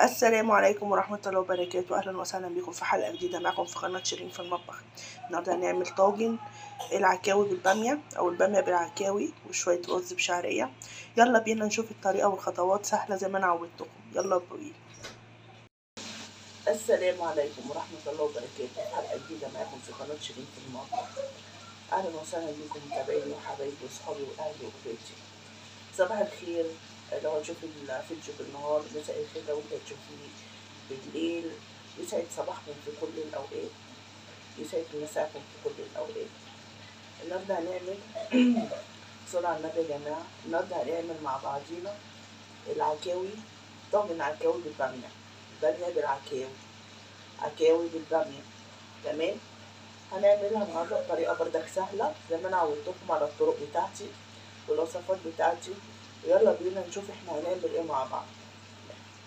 السلام عليكم ورحمة الله وبركاته. أهلا وسهلا بكم في حلقة جديدة معكم في قناة شيرين في المطبخ. النهاردة هنعمل طاجن العكاوي بالبامية أو البامية بالعكاوي وشوية رز بشعرية. يلا بينا نشوف الطريقة والخطوات، سهلة زي ما أنا عودتكم. يلا بينا. السلام عليكم ورحمة الله وبركاته. حلقة جديدة معكم في قناة شيرين في المطبخ. أهلا وسهلا بكم متابعيني وحبايبي وصحابي وأهلي وأخواتي. صباح الخير لو هتشوفي الفيديو بالنهار، مساء الخير لو انت هتشوفيه بالليل. يسعد صباحكم في كل الأوقات، يسعد مساءكم في كل الأوقات. النهارده هنعمل صلاة على النبي يا جماعة. النهارده هنعمل مع بعضينا العكاوي، طاجن عكاوي بالبامية، بامية بالعكاوي، عكاوي بالبامية. تمام. هنعملها النهارده بطريقة بردك سهلة زي ما أنا عودتكم على الطرق بتاعتي والوصفات بتاعتي. يلا بينا نشوف احنا هنعمل ايه مع بعض.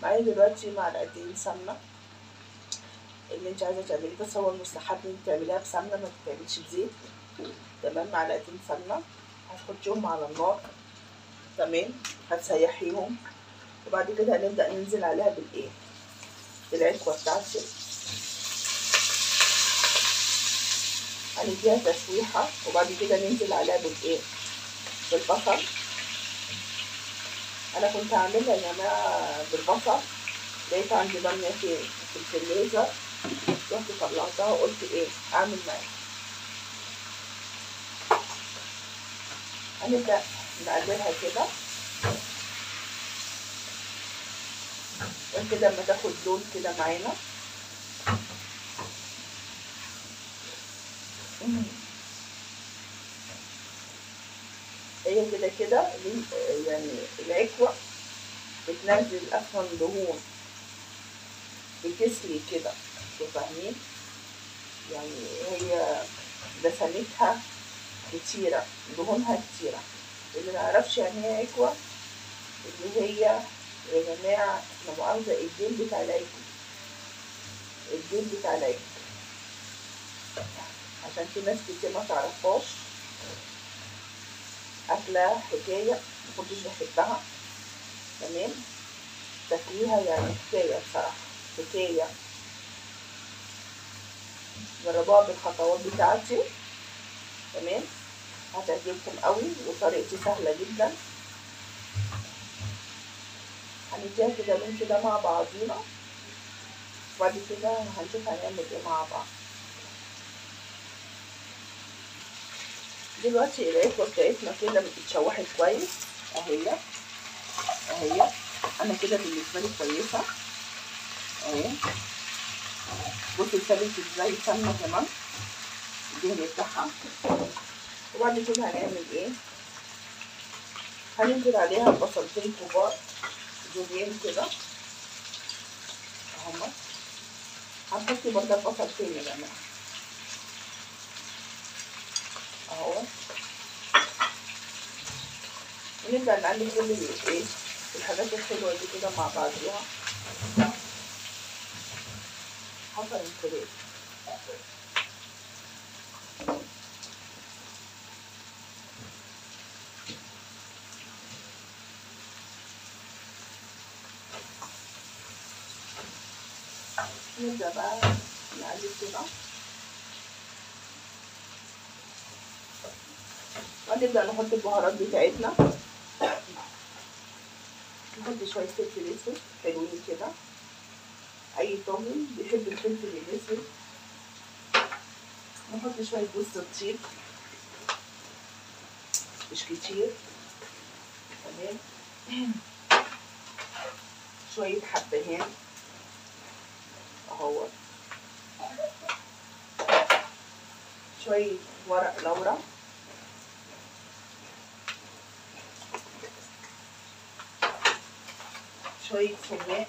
معايا دلوقتي معلقتين سمنة اللي انت عايزة تعمليه، بس هو المستحب ان انت تعمليها بسمنة ما تتعملش بزيت. تمام. معلقتين سمنة هتحطيهم على النار. تمام. هتسيحيهم وبعد كده هنبدأ ننزل عليها بالايه، بالعكوة بتاعتي. هنديها تشويحة وبعد كده ننزل عليها بالايه، بالبصل. انا كنت هعملها يا جماعة بالبصل، لقيت عندي بامية في الفريزر، رحت طلعتها وقلت ايه اعمل معاها. هنبدأ نقلبها كده وكده اما تاخد لون كده معانا. هي كده كده يعني العكوة بتنزل اصلا دهون، بتسلي كده، فاهمين؟ يعني هي دسمتها كتيرة، دهونها كتيرة. اللي معرفش يعني ايه عكوة، اللي هي يا جماعة لا مؤاخذة الديل بتاع العكوة، الديل بتاع العكوة، عشان في ناس كتير ما تعرفهاش. أكلة حكاية مكنتش بحبها. تمام. تاكليها يعني حكاية بصراحة، حكاية. جربوها بالخطوات بتاعتي. تمام. هتعجبكم قوي وطريقتي سهلة جدا. هنديها كده من كده مع بعضينا وبعد كده هنشوف هنعمل ايه مع بعض. دلوقتي العكوة بتاعتنا كده اتشوحت كويس اهي اهي. انا كده بالنسبة لي كويسة اهي. بصوا اتسلقت ازاي سمنة كمان الدهن بتاعها. وبعد كده هنعمل ايه، هننزل عليها بصلتين كبار جوليين كده اهما. هنحط برضه بصلتين يا جماعة اهو. ونبدأ نقلب كل الايه، الحاجات الحلوة دي كده مع بعضيها حسب الكريم. نبدأ بقى نقلب كده ونبدأ نحط البهارات بتاعتنا. نحط شوية فلفل اسود حلوين كده، أي طاجن بيحب الفلفل الأسود. نحط شوية جوز الطيب مش كتير. تمام. شوية حبهان اهو، شوية ورق لورا، شوية سماق،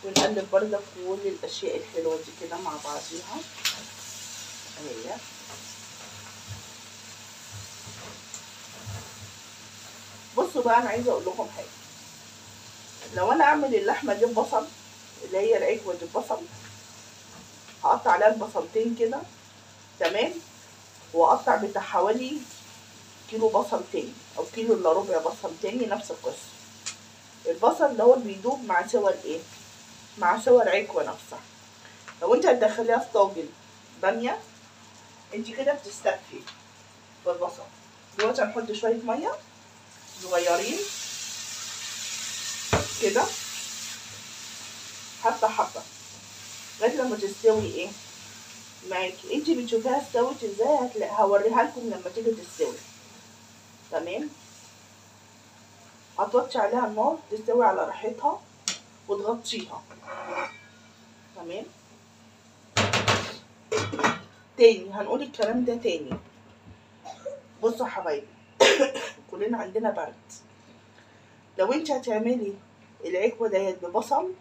ونقلب برضه كل الأشياء الحلوة دي كده مع بعضيها اهي. بصوا بقى أنا عايزة أقول لكم حاجة. لو أنا أعمل اللحمة دي ببصل، اللي هي العكوة دي ببصل، هقطع عليها البصلتين كده. تمام. وأقطع بتاع حوالي كيلو بصل تاني او كيلو الا ربع بصل تاني، نفس القصه. البصل اللي هو بيدوب مع سوى الايه، مع سوى العكوه نفسها. لو انت هتدخليها في طاجن باميه انت كده بتستكفي بالبصل. دلوقتي هنحط شويه ميه صغيرين كده، حبه حبه، لغايه لما تستوي ايه معاكي. انت بتشوفيها استوت ازاي، هوريها لكم لما تيجي تستوي. تمام. هتوطي عليها النار تستوي على راحتها وتغطيها. تمام. تاني هنقول الكلام ده تاني. بصوا يا حبايبي كلنا عندنا برد. لو انت هتعملي العكوه ديت ببصل،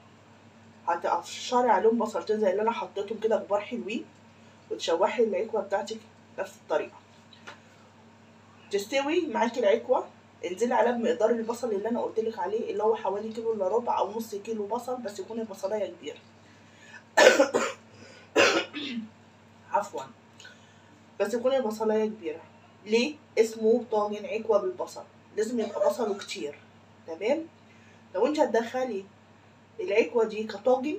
هتقشري عليهم بصلتين زي اللي انا حطيتهم كده كبار حلوين، وتشوحي العكوه بتاعتك نفس الطريقه. تستوي معاكي العكوه، انزلي عليها بمقدار البصل اللي انا قلتلك عليه، اللي هو حوالي كيلو الا ربع او نص كيلو بصل، بس يكون البصلايه كبيره. عفوا، بس يكون البصلايه كبيره. ليه اسمه طاجن عكوه بالبصل؟ لازم يبقى بصله كتير. تمام. لو انت هتدخلي العكوه دي كطاجن،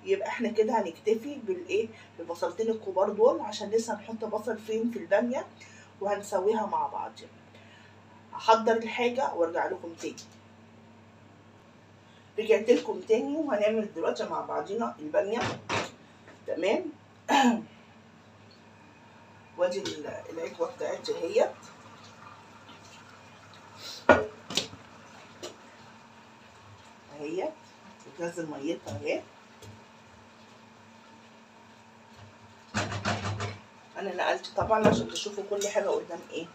يبقى احنا كده هنكتفي بالايه، بالبصلتين الكبار دول، عشان لسه هنحط بصل فين في الباميه وهنسويها مع بعض. هحضر الحاجه وارجع لكم تاني. رجعت لكم تاني وهنعمل دلوقتي مع بعضينا الباميه. تمام. وادي العكوه بتاعتي اهيت. اهيت بتنزل ميتها اهي. انا نقلت طبعا عشان تشوفوا كل حاجه قدام ايه،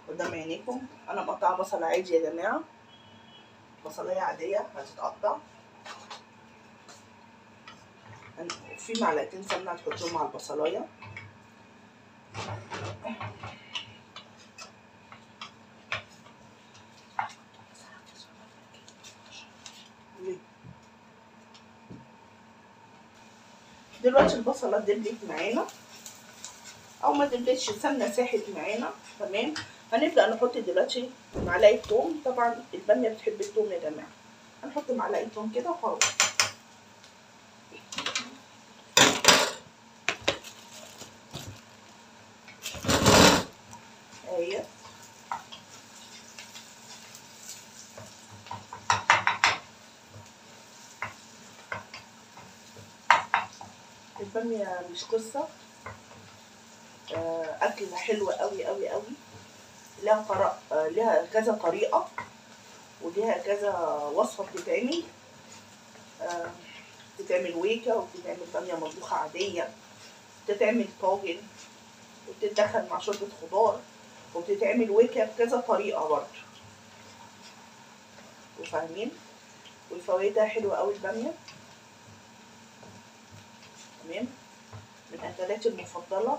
قدام عينيكم. انا مقطعه بصل عادي يا جماعه، بصلايه عاديه هتتقطع. في معلقتين سمنه هتحطوهم على البصلايه. دلوقتي البصله دبلت معانا او ما دبلتش، السمنه ساحت معانا. تمام. هنبدا نحط دلوقتي معلقه توم. طبعا الباميه بتحب التوم يا جماعه. هنحط معلقه توم كده وخلاص. اهي الباميه مش قصه، اكله حلوه قوي قوي قوي. لها كذا طريقه وليها كذا وصفه بتتعمل. بتتعمل ويكه، وبتتعمل باميه مطبوخه عاديه، بتتعمل طاجن، وبتتدخل مع شوربه خضار، وبتتعمل ويكه بكذا طريقه برضه. وفاهمين؟ وفوائدها حلوه قوي الباميه. تمام. من اكلاتي المفضله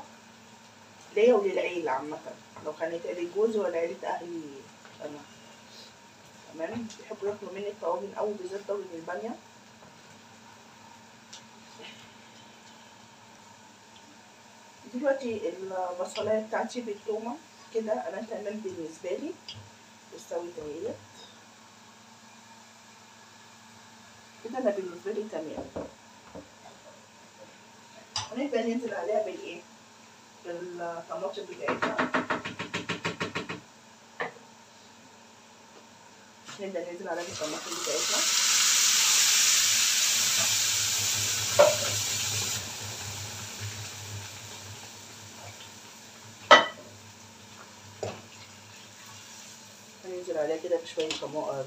ليا وللعيله عامه، لو كانت عيله جوزي ولا عيله اهلي انا. تمام. بيحبوا ياكلوا مني الطواجن قوي، بالذات طاجن الباميه. دلوقتي البصلايه بتاعتي بالتومه كده انا تمام بالنسبه لي، استوت اهي كده. انا بالنسبه لي تمام. هنبدا ننزل عليها بالايه، بالطماطم بتاعتنا. نبدا ننزل عليها بالطماطم بتاعتنا. هننزل عليها كده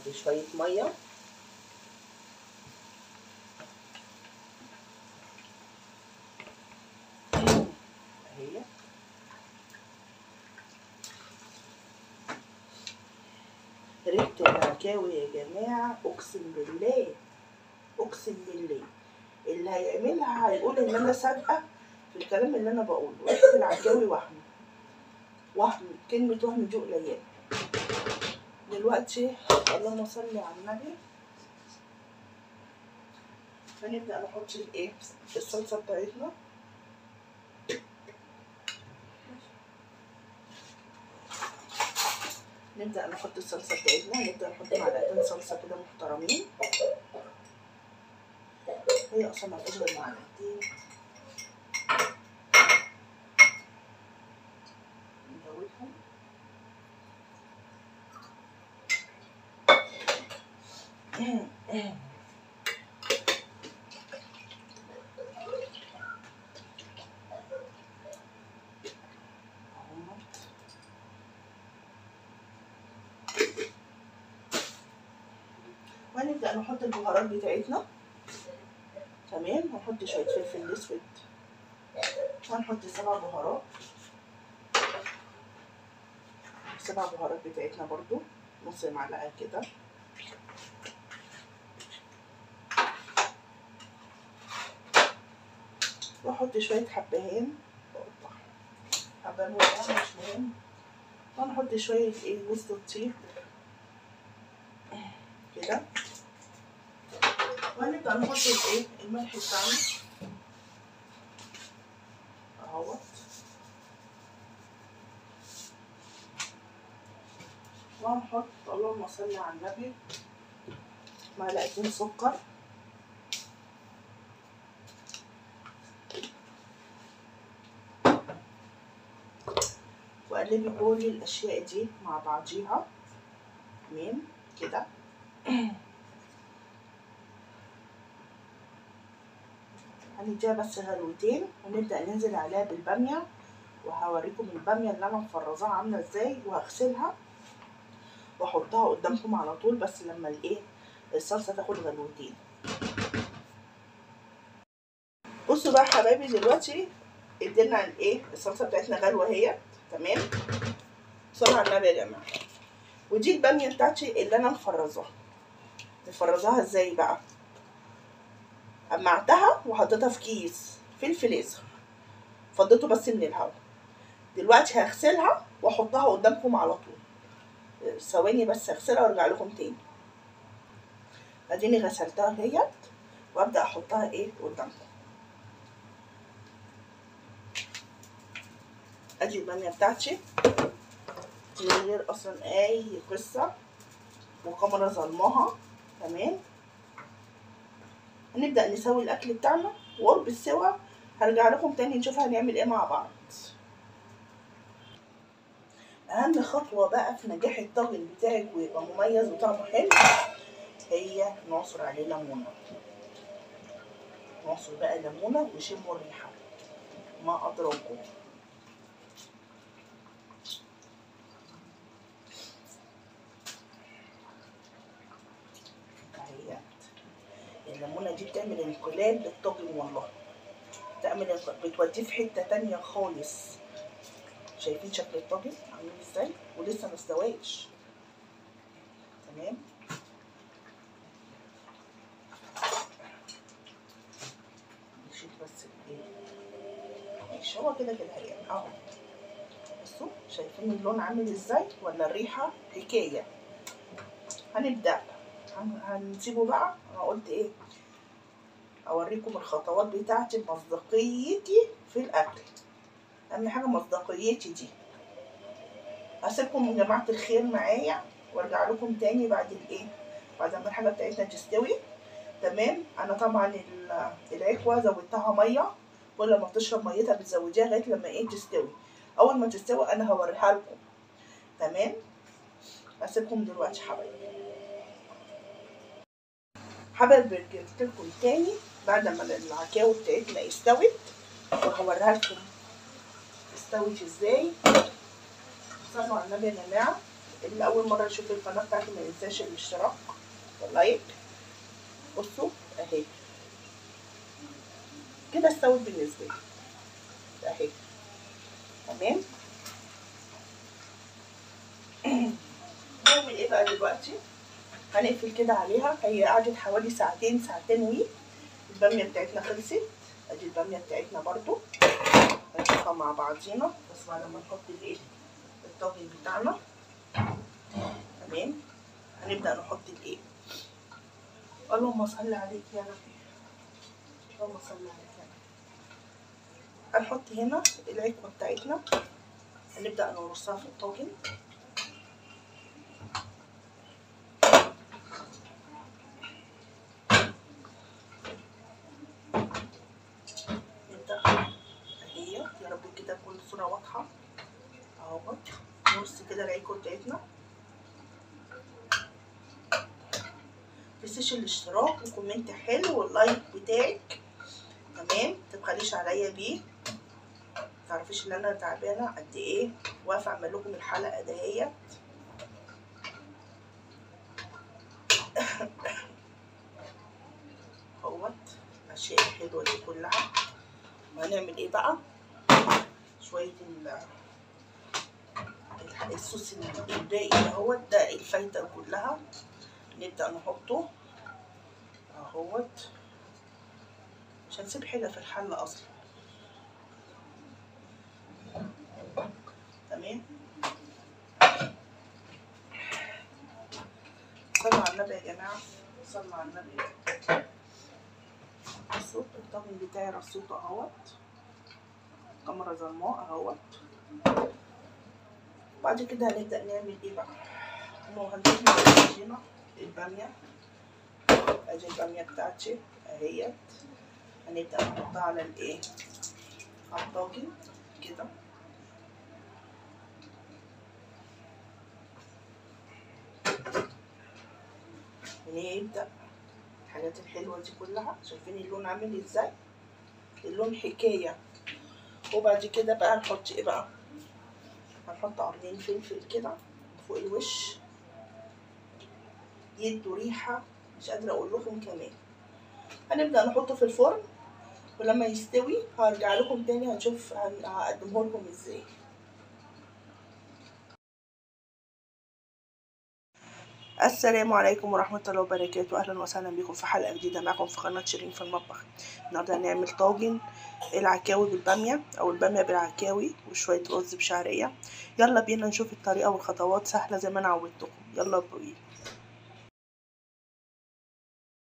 بشويه ميه. اهي ريحه العكاوي يا جماعه، اقسم بالله اقسم بالله اللي هيعملها هيقول ان انا صادقه في الكلام اللي انا بقوله. ريحه العكاوي وهم كلمه وهم دي قليله. دلوقتي اللهم صل على النبي، هنبدا نحط الايه، الصلصه بتاعتنا. نبدأ نحط الصلصة بتاعتنا. نبدأ نحط معلقتين صلصة كده محترمين، هي أصلا مفيش غير معلقتين. نزودهم. وهنبدأ نحط البهارات بتاعتنا. تمام. هنحط شوية فلفل اسود، وهنحط 7 بهارات. 7 بهارات بتاعتنا برضو نص معلقة كده. واحط شوية حبهان، حبهان وقع مش مهم. وهنحط شوية جوز الطيب كده. وهنبدأ نحط الملح بتاعنا اهوت. وهنحط اللهم صل على النبي معلقتين سكر. وقلبي كل الاشياء دي مع بعضيها. تمام كده. هنديها بس غلوتين ونبدأ ننزل عليها بالبامية. وهوريكم البامية اللي انا مفرزاها عاملة ازاي، وهغسلها واحطها قدامكم على طول، بس لما الصلصة تاخد غلوتين. بصوا بقى حبايبي، دلوقتي ادينا الصلصة بتاعتنا غلوة اهي. تمام. صلوا على النبي يا جماعة. ودي البامية بتاعتي اللي انا مفرزاها ازاي بقى. قمعتها وحطيتها في كيس في الفريزر، فضيته بس من الهواء. دلوقتي هغسلها واحطها قدامكم على طول. ثواني بس هغسلها وارجع لكم تاني. اديني غسلتها اهيت، وابدا احطها قدامكم. ادي الباميه بتاعتي من غير اصلا اي قصه وكاميرا ظلماها. تمام. هنبدا نسوي الاكل بتاعنا، وقرب السوا هرجع لكم تاني نشوف هنعمل ايه مع بعض. اهم خطوه بقى في نجاح الطاجن بتاعك ويبقى مميز وطعمه حلو، هي نعصر عليه ليمونه. نعصر بقى ليمونه وشموا الريحه ما اضربكم. اهي الليمونه دي بتعمل انقلاب للطاجن، والله بتوديه في حته تانيه خالص. شايفين شكل الطاجن عامل ازاي ولسه ما استواش. تمام. نشيل بس ماشي، هو كده هيعمل اهو. بصوا شايفين اللون عامل ازاي ولا الريحه حكايه. هنبدا هنسيبه بقى. انا قلت اوريكم الخطوات بتاعتي، مصداقيتي في الاكل. اهم حاجه مصداقيتي دي. هسيبكم يا جماعه الخير معايا وارجع لكم تاني بعد بعد ما الحاجه بتاعتنا تستوي. تمام. انا طبعا العكوه زودتها ميه، كل ما بتشرب ميتها بتزوديها لغايه لما تستوي. اول ما تستوي انا هوريها لكم. تمام. هسيبكم دلوقتي حبايبي رجعت لكم تاني بعد ما العكاوي بتاعتنا استوت، وهوريها لكم استوت ازاي. صلوا على النبي يا جماعه. اللي اول مره يشوف القناه بتاعتي ما ينساش الاشتراك واللايك. بصوا اهي كده استوت بالنسبه لي اهي. تمام. نعمل ايه بقى دلوقتي؟ هنقفل كده عليها. هي قعدت حوالي ساعتين الباميه بتاعتنا خلصت. ادي الباميه بتاعتنا برضو هنشوفها مع بعضينا بس بعد ما نحط الطاجن بتاعنا. تمام. هنبدا نحط اللهم صل عليك يا ربي. اللهم صل عليك يا ربي. هنحط هنا العكوه بتاعتنا، هنبدا نرصها في الطاجن. كده تكون الصورة واضحة اهو. نرص كده العيكو بتاعتنا. متنسيش الاشتراك وكومنت حلو واللايك بتاعك تمام، متبخليش عليا بيه، متعرفيش ان انا تعبانه قد ايه واقفه اعمل لكم الحلقه دهيت. اهوت الاشياء الحلوه دي كلها. وهنعمل ايه بقى؟ شويه الصوص الباقي اهوت، ده الفايده كلها نبدا نحطه اهوت، مش هنسيب حاجه في الحله اصلا تمام. صلوا على النبي يا جماعه، صلوا على النبي. بصوا الطاجن بتاعي رصيته اهوت، كاميرا ظلماء اهوت. بعد كده هنبدا نعمل ايه بقى؟ هنجيب هنا الباميه، ادي الباميه بتاعتي اهيت، هنبدا نحطها على الايه، على الطاجن كده. ونبدا الحاجات الحلوه دي كلها. شايفين اللون عامل ازاي؟ اللون حكايه. وبعد كده بقى نحط ايه بقى؟ هنحط قرنين فلفل كده فوق الوش يدوا ريحه مش قادره اقول لكم كمان. هنبدا نحطه في الفرن، ولما يستوي هرجع لكم تاني هنشوف هقدمه لكم ازاي. السلام عليكم ورحمة الله وبركاته، أهلا وسهلا بكم في حلقة جديدة معكم في قناة شيرين في المطبخ. النهاردة هنعمل طاجن العكاوي بالبامية أو البامية بالعكاوي وشوية رز بشعرية. يلا بينا نشوف الطريقة والخطوات، سهلة زي ما أنا عودتكم. يلا بينا.